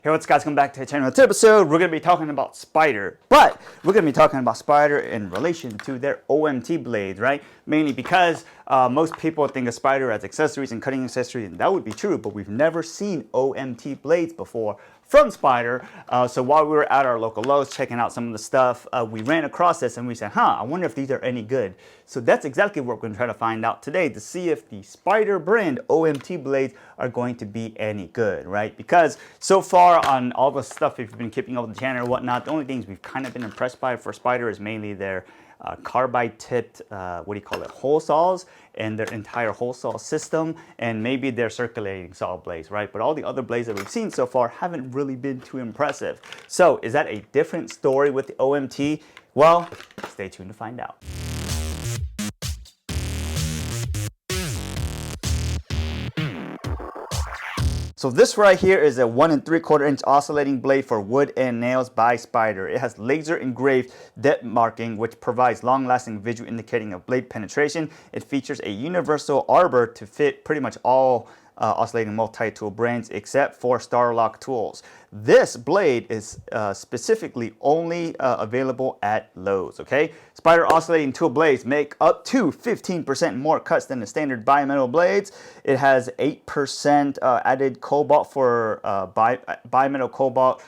Hey, what's guys, welcome back to the channel. This episode, we're going to be talking about Spyder, but we're going to be talking about Spyder in relation to their OMT blades, right? Mainly because most people think of Spyder as accessories and cutting accessories, and that would be true, but we've never seen OMT blades before from Spyder. So while we were at our local Lowe's checking out some of the stuff, we ran across this and we said, I wonder if these are any good. So that's exactly what we're going to try to find out today, to see if the Spyder brand OMT blades are going to be any good, right? Because so far on all the stuff, if you've been keeping up with the channel or whatnot, the only things we've kind of been impressed by for Spyder is mainly their carbide tipped, hole saws, and their entire hole saw system, and maybe their circulating saw blades, right? But all the other blades that we've seen so far haven't really been too impressive. So is that a different story with the OMT? Well, stay tuned to find out. So this right here is a 1 3/4 inch oscillating blade for wood and nails by Spyder. It has laser engraved depth marking, which provides long-lasting visual indicating of blade penetration. It features a universal arbor to fit pretty much all oscillating multi-tool brands except for Starlock tools. This blade is specifically only available at Lowe's, okay? Spyder oscillating tool blades make up to 15% more cuts than the standard bimetal blades. It has 8% added cobalt for bimetal cobalt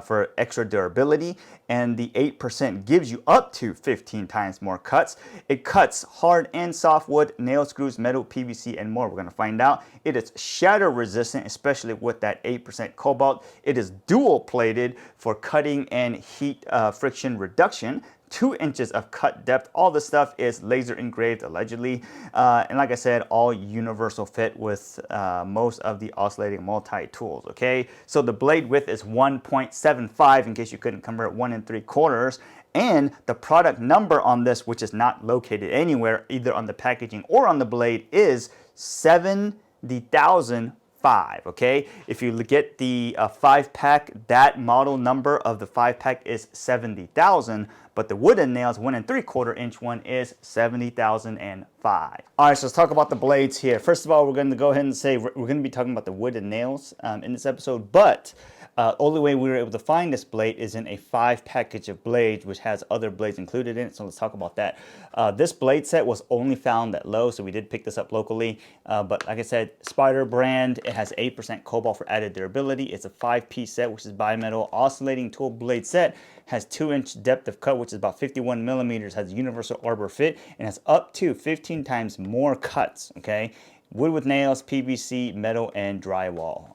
for extra durability, and the 8% gives you up to 15 times more cuts. It cuts hard and soft wood, nail screws, metal, PVC, and more. We're going to find out. It is shatter resistant, especially with that 8% cobalt. It is dual plated for cutting and heat friction reduction. 2 inches of cut depth. All this stuff is laser engraved allegedly, and like I said, all universal fit with most of the oscillating multi-tools, okay? So the blade width is 1.75 in case you couldn't convert 1 3/4, and the product number on this, which is not located anywhere either on the packaging or on the blade, is 70,005. Okay, if you get the 5-pack, that model number of the 5-pack is 70,000, but the wooden nails 1 3/4 inch one is 70,005. All right, so let's talk about the blades here. First of all, we're going to go ahead and say we're going to be talking about the wooden nails in this episode, but only way we were able to find this blade is in a 5-package of blades, which has other blades included in it. So let's talk about that. This blade set was only found at Lowe's, so we did pick this up locally. But like I said, Spyder brand, it has 8% cobalt for added durability. It's a 5-piece set, which is bimetal oscillating tool blade set. Has 2-inch depth of cut, which is about 51 millimeters. Has universal arbor fit, and has up to 15 times more cuts. Okay, wood with nails, PVC, metal, and drywall.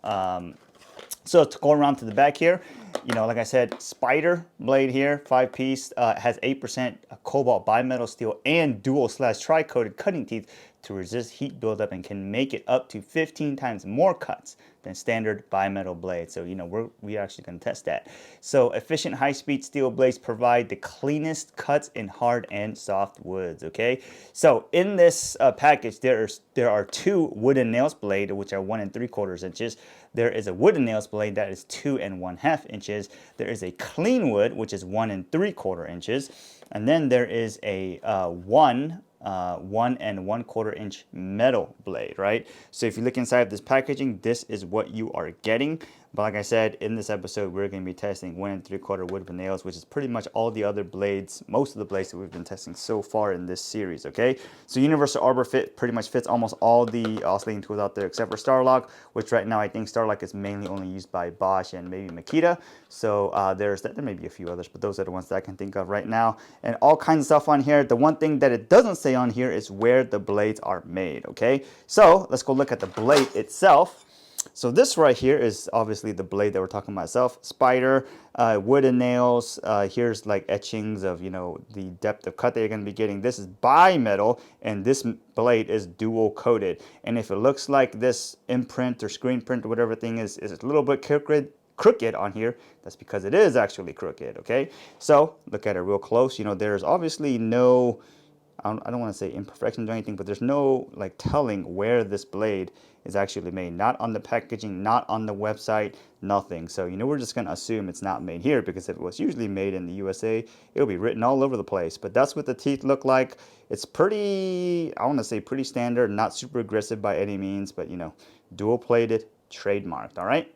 So to go around to the back here, you know, like I said, Spyder blade here, 5-piece, has 8% cobalt bimetal steel and dual/tri-coated cutting teeth to resist heat buildup, and can make it up to 15 times more cuts than standard bimetal blades. So, you know, we're actually going to test that. So efficient high-speed steel blades provide the cleanest cuts in hard and soft woods, okay? So in this package, there are 2 wooden nails blade, which are 1 3/4 inches. There is a wooden nails blade that is 2 1/2 inches. There is a clean wood, which is 1 3/4 inches. And then there is a 1 1 1/4 inch metal blade, right? So if you look inside of this packaging, this is what you are getting. But like I said, in this episode, we're going to be testing 1 3/4 wood with nails, which is pretty much all the other blades, most of the blades that we've been testing so far in this series, okay? So universal arbor fit pretty much fits almost all the oscillating tools out there except for Starlock, which right now I think Starlock is mainly only used by Bosch and maybe Makita. So there may be a few others, but those are the ones that I can think of right now. And all kinds of stuff on here. The one thing that it doesn't say on here is where the blades are made, okay? So let's go look at the blade itself. So this right here is obviously the blade that we're talking about itself. Spyder, wooden nails. Here's like etchings of, you know, the depth of cut that you're going to be getting. This is bimetal, and this blade is dual coated. And if it looks like this imprint or screen print or whatever thing is a little bit crooked on here, that's because it is actually crooked, okay? So look at it real close. You know, there's obviously no, I don't want to say imperfections or anything, but there's no like telling where this blade is actually made. Not on the packaging, not on the website, nothing. So, you know, we're just going to assume it's not made here, because if it was usually made in the USA, it'll be written all over the place. But that's what the teeth look like. It's pretty, I want to say pretty standard, not super aggressive by any means, but, you know, dual plated, trademarked, all right?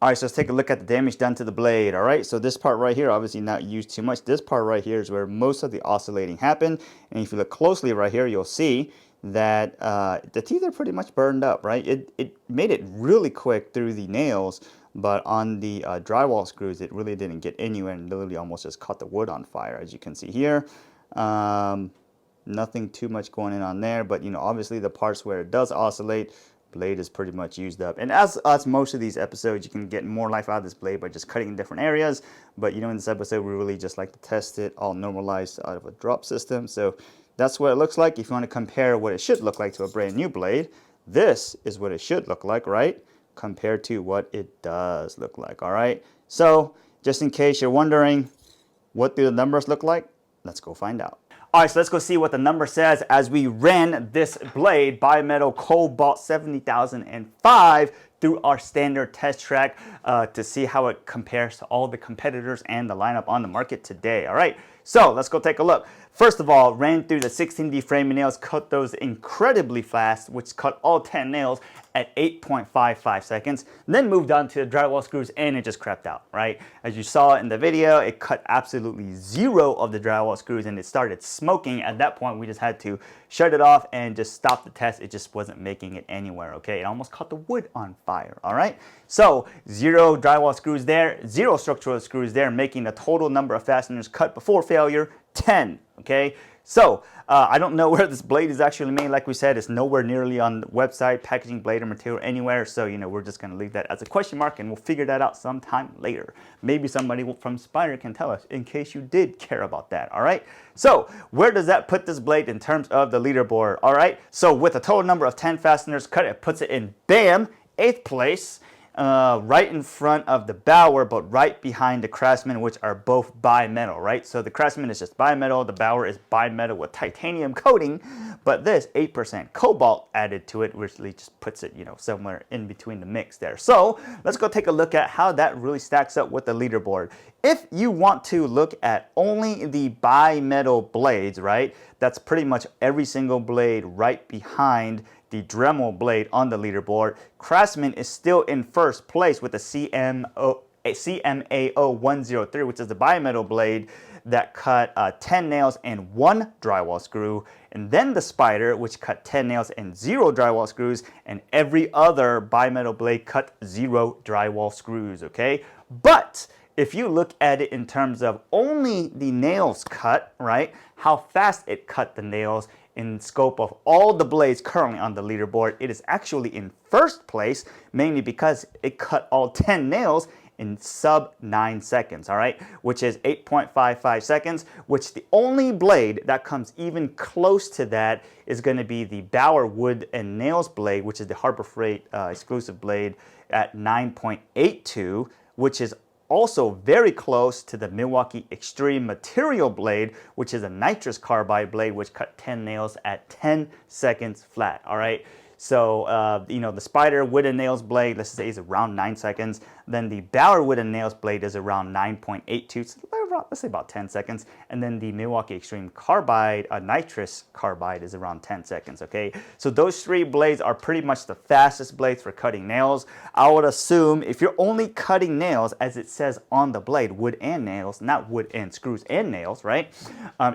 All right, so let's take a look at the damage done to the blade. All right, so this part right here, obviously not used too much. This part right here is where most of the oscillating happened. And if you look closely right here, you'll see that the teeth are pretty much burned up, right? It made it really quick through the nails, but on the drywall screws, it really didn't get anywhere and literally almost just caught the wood on fire, as you can see here. Nothing too much going on there, but you know, obviously the parts where it does oscillate, blade is pretty much used up. And as most of these episodes, you can get more life out of this blade by just cutting in different areas. But you know, in this episode, we really just like to test it all normalized out of a drop system. So that's what it looks like. If you want to compare what it should look like to a brand new blade, this is what it should look like, right? Compared to what it does look like, all right? So just in case you're wondering, what do the numbers look like? Let's go find out. All right, so let's go see what the number says as we ran this blade, Bimetal Cobalt 70005, through our standard test track to see how it compares to all the competitors and the lineup on the market today. All right, so let's go take a look. First of all, ran through the 16D framing nails, cut those incredibly fast, which cut all 10 nails at 8.55 seconds. Then moved on to the drywall screws and it just crapped out, right? As you saw in the video, it cut absolutely zero of the drywall screws and it started smoking. At that point, we just had to shut it off and just stop the test. It just wasn't making it anywhere, okay? It almost caught the wood on fire, all right? So 0 drywall screws there, 0 structural screws there, making the total number of fasteners cut before failure 10, okay? So I don't know where this blade is actually made. Like we said, it's nowhere nearly on the website, packaging, blade, or material anywhere. So, you know, we're just going to leave that as a question mark and we'll figure that out sometime later. Maybe somebody from Spyder can tell us in case you did care about that, all right? So where does that put this blade in terms of the leaderboard, all right? So with a total number of 10 fasteners cut, it puts it in, bam, 8th place. Right in front of the Bauer, but right behind the Craftsman, which are both bimetal, right? So the Craftsman is just bimetal, the Bauer is bimetal with titanium coating, but this 8% cobalt added to it, which really just puts it, you know, somewhere in between the mix there. So let's go take a look at how that really stacks up with the leaderboard. If you want to look at only the bimetal blades, right, that's pretty much every single blade right behind the Dremel blade on the leaderboard. Craftsman is still in first place with the CMAO103, which is the bimetal blade that cut 10 nails and 1 drywall screw. And then the Spyder, which cut 10 nails and 0 drywall screws, and every other bimetal blade cut 0 drywall screws, okay? But if you look at it in terms of only the nails cut, right, how fast it cut the nails, in scope of all the blades currently on the leaderboard, it is actually in first place, mainly because it cut all 10 nails in sub 9 seconds, all right, which is 8.55 seconds, which the only blade that comes even close to that is going to be the Bauer Wood and Nails blade, which is the Harbor Freight exclusive blade at 9.82, which is also very close to the Milwaukee Extreme Material blade, which is a nitrous carbide blade, which cut 10 nails at 10 seconds flat, all right? So, you know, the Spyder Wood and Nails blade, let's say, is around 9 seconds. Then the Bauer Wood and Nails blade is around 9.82, so let's say about 10 seconds. And then the Milwaukee Extreme Carbide, nitrous carbide, is around 10 seconds, okay? So those 3 blades are pretty much the fastest blades for cutting nails. I would assume if you're only cutting nails, as it says on the blade, wood and nails, not wood and screws and nails, right?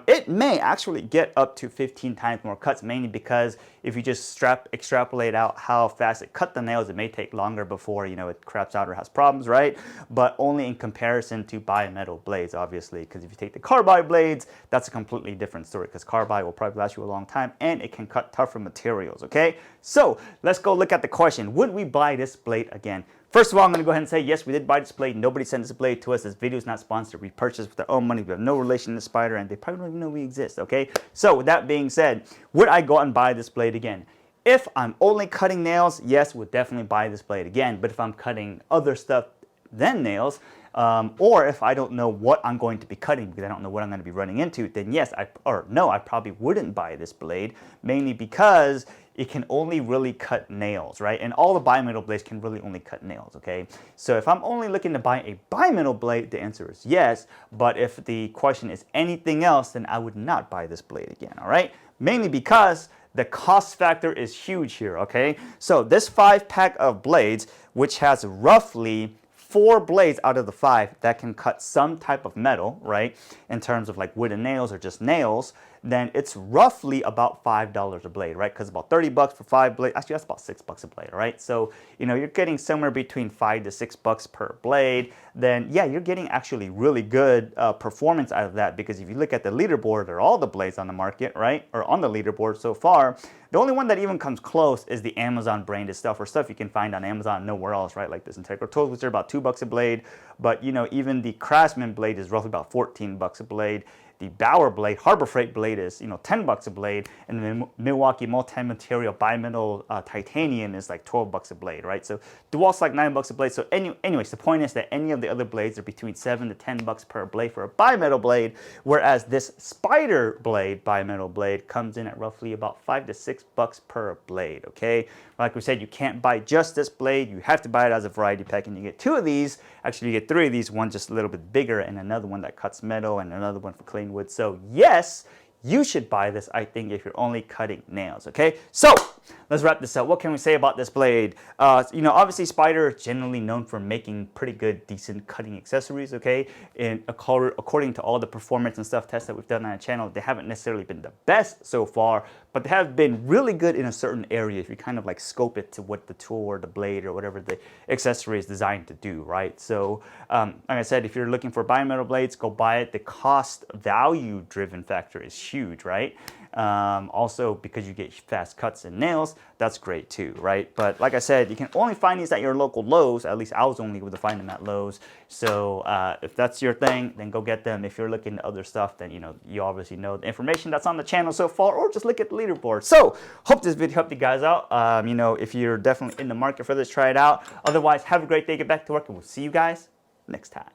It may actually get up to 15 times more cuts, mainly because if you just extrapolate out how fast it cut the nails, it may take longer before, you know, it craps out or has problems, right? But only in comparison to bimetal blades, obviously, because if you take the carbide blades, that's a completely different story, because carbide will probably last you a long time and it can cut tougher materials, okay? So let's go look at the question. Would we buy this blade again? First of all, I'm going to go ahead and say, yes, we did buy this blade. Nobody sent this blade to us. This video is not sponsored. We purchased with our own money. We have no relation to Spyder, and they probably don't even know we exist, okay? So with that being said, would I go out and buy this blade again? If I'm only cutting nails, yes, would definitely buy this blade again. But if I'm cutting other stuff than nails, or if I don't know what I'm going to be cutting because I don't know what I'm going to be running into, then yes, I probably wouldn't buy this blade, mainly because it can only really cut nails, right? And all the bimetal blades can really only cut nails, okay? So if I'm only looking to buy a bimetal blade, the answer is yes. But if the question is anything else, then I would not buy this blade again, all right? Mainly because the cost factor is huge here, okay? So this 5-pack of blades, which has roughly 4 blades out of the 5 that can cut some type of metal, right, in terms of like wooden nails or just nails, then it's roughly about $5 a blade, right? Because about 30 bucks for 5 blades, actually that's about $6 a blade, right? So, you know, you're getting somewhere between $5 to $6 per blade, then yeah, you're getting actually really good performance out of that, because if you look at the leaderboard or all the blades on the market, right, or on the leaderboard so far, the only one that even comes close is the Amazon branded stuff, or stuff you can find on Amazon nowhere else, right? Like this Integra tools, which are about $2 a blade, but you know, even the Craftsman blade is roughly about 14 bucks a blade. The Bauer blade, Harbor Freight blade is, you know, 10 bucks a blade, and the Milwaukee multi-material bimetal titanium is like 12 bucks a blade, right? So Dual's like 9 bucks a blade. So anyways, the point is that any of the other blades are between 7 to 10 bucks per blade for a bimetal blade, whereas this Spyder blade, bimetal blade, comes in at roughly about 5 to 6 bucks per blade, okay? Like we said, you can't buy just this blade. You have to buy it as a variety pack, and you get 2 of these. Actually, you get 3 of these, one just a little bit bigger, and another one that cuts metal, and another one for clean wood. So yes, you should buy this, I think, if you're only cutting nails, okay? So let's wrap this up. What can we say about this blade? You know, obviously Spyder is generally known for making pretty good, decent cutting accessories, okay? And according to all the performance and stuff tests that we've done on the channel, they haven't necessarily been the best so far, but they have been really good in a certain area if you kind of like scope it to what the tool or the blade or whatever the accessory is designed to do, right? So like I said, if you're looking for bimetal blades, go buy it. The cost value driven factor is huge, right? Also, because you get fast cuts and nails, that's great too, right? But like I said, you can only find these at your local Lowe's. At least I was only able to find them at Lowe's. So if that's your thing, then go get them. If you're looking at other stuff, then you know, you obviously know the information that's on the channel so far, or just look at the leaderboard. So hope this video helped you guys out. You know, if you're definitely in the market for this, try it out. Otherwise, have a great day, get back to work, and we'll see you guys next time.